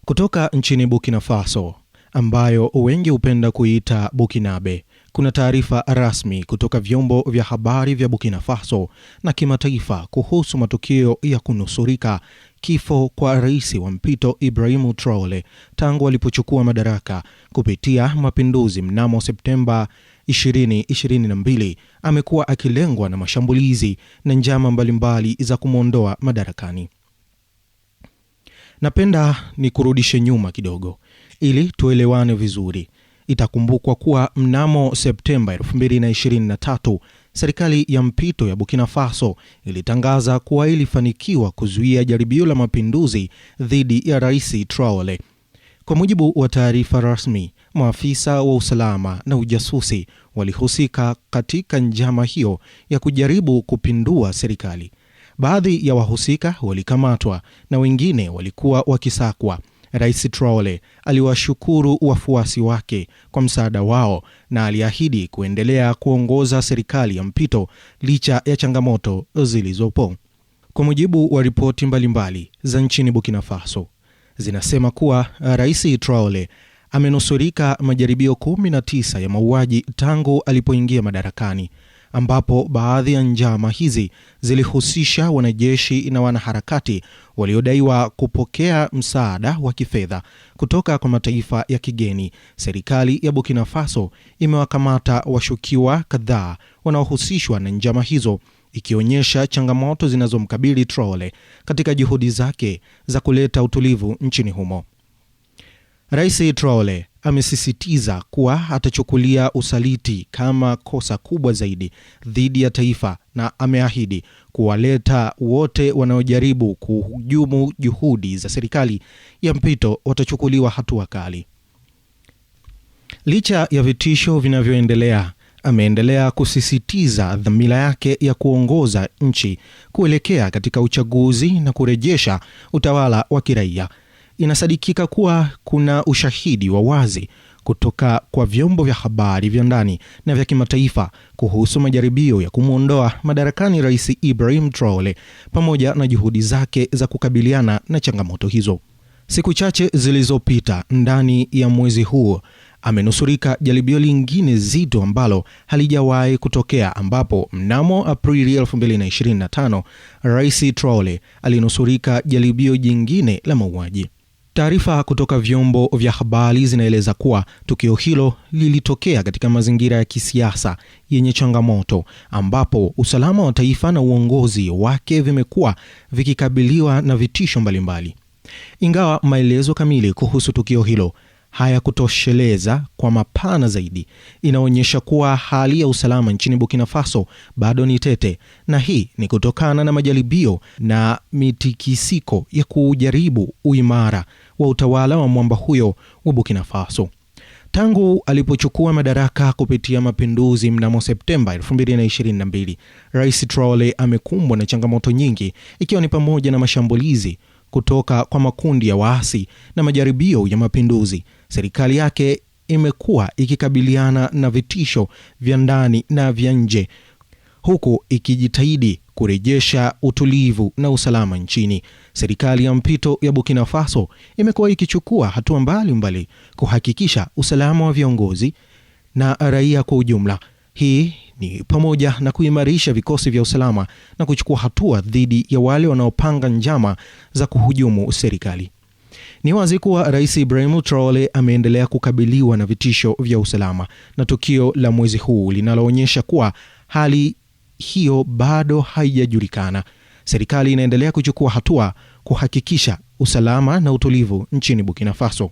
Kutoka nchini Burkina Faso, ambayo wengi hupenda kuita Burkinabe, kuna taarifa rasmi kutoka vyombo vya habari vya Burkina Faso na kimataifa kuhusu matukio ya kunusurika kifo kwa rais wa mpito Ibrahim Traore tangu alipochukua madaraka kupitia mapinduzi mnamo Septemba 2022. Amekuwa akilengwa na mashambulizi na njama mbalimbali za kumuondoa madarakani. Napenda ni kurudishe nyuma kidogo ili tuelewane vizuri. Itakumbukwa kuwa mnamo Septemba 2023, serikali ya mpito ya Burkina Faso ilitangaza kuwa ilifanikiwa kuzuia jaribio la mapinduzi dhidi ya Rais Traore. Kwa mujibu wa taarifa rasmi, maafisa wa usalama na ujasusi walihusika katika njama hiyo ya kujaribu kupindua serikali. Baadhi ya wahusika walikamatwa na wengine walikuwa wakisakwa. Rais Traore aliwashukuru wafuasi wake kwa msaada wao na aliahidi kuendelea kuongoza serikali ya mpito licha ya changamoto zilizopo. Kwa mujibu wa ripoti mbalimbali za nchini Burkina Faso, zinasema kuwa Rais Traore amenusurika majaribio 19 ya mauaji tangu alipoingia madarakani, ambapo baadhi ya njama hizi zilihusisha wanajeshi na wanaharakati waliodaiwa kupokea msaada wa kifedha kutoka kwa mataifa ya kigeni. Serikali ya Burkina Faso imewakamata washukiwa kadhaa wanaohusishwa na njama hizo, ikionyesha changamoto zinazomkabili Traore katika juhudi zake za kuleta utulivu nchini humo. Rais Traore amesisitiza kuwa atachukulia usaliti kama kosa kubwa zaidi dhidi ya taifa na ameahidi kuwaleta wote wanaojaribu kuhujumu juhudi za serikali ya mpito watachukuliwa hatua kali. Licha ya vitisho vinavyoendelea, ameendelea kusisitiza dhamira yake ya kuongoza nchi kuelekea katika uchaguzi na kurejesha utawala wa kiraia. Inasadikika kuwa kuna ushahidi wa wazi kutoka kwa vyombo vya habari vya ndani na vya kimataifa kuhusu majaribio ya kumuondoa madarakani Rais Ibrahim Traore pamoja na juhudi zake za kukabiliana na changamoto hizo. Siku chache zilizopita, ndani ya mwezi huu, amenusurika jaribio lingine zito ambalo halijawahi kutokea, ambapo mnamo Aprili 2025 Rais Traore alinusurika jaribio jingine la mauaji. Taarifa kutoka vyombo vya habari zinaeleza kuwa tukio hilo lilitokea katika mazingira ya kisiasa yenye changamoto, ambapo usalama wa taifa na uongozi wake vimekuwa vikikabiliwa na vitisho mbalimbali. Ingawa maelezo kamili kuhusu tukio hilo hayakutosheleza kwa mapana zaidi, inaonyesha kuwa hali ya usalama nchini Burkina Faso bado ni tete, na hii ni kutokana na majaribio na mitikisiko ya kujaribu uimara wa utawala wa mwamba huyo wa Burkina Faso. Tangu alipochukua madaraka kupitia mapinduzi mnamo Septemba 2022, Rais Traore amekumbwa na changamoto nyingi, ikiwa ni pamoja na mashambulizi kutoka kwa makundi ya waasi na majaribio ya mapinduzi. Serikali yake imekuwa ikikabiliana na vitisho vya ndani na vya nje, huku ikijitahidi kurejesha utulivu na usalama nchini. Serikali ya mpito ya Burkina Faso imekuwa ikichukua hatua mbalimbali kuhakikisha usalama wa viongozi na raia kwa ujumla. Hii ni pamoja na kuimarisha vikosi vya usalama na kuchukua hatua dhidi ya wale wanaopanga njama za kuhujumu serikali. Ni wazi kuwa Rais Ibrahim Traore ameendelea kukabiliwa na vitisho vya usalama, na tukio la mwezi huu linaloonyesha kuwa hali hiyo bado haijajulikana. Serikali inaendelea kuchukua hatua kuhakikisha usalama na utulivu nchini Burkina Faso.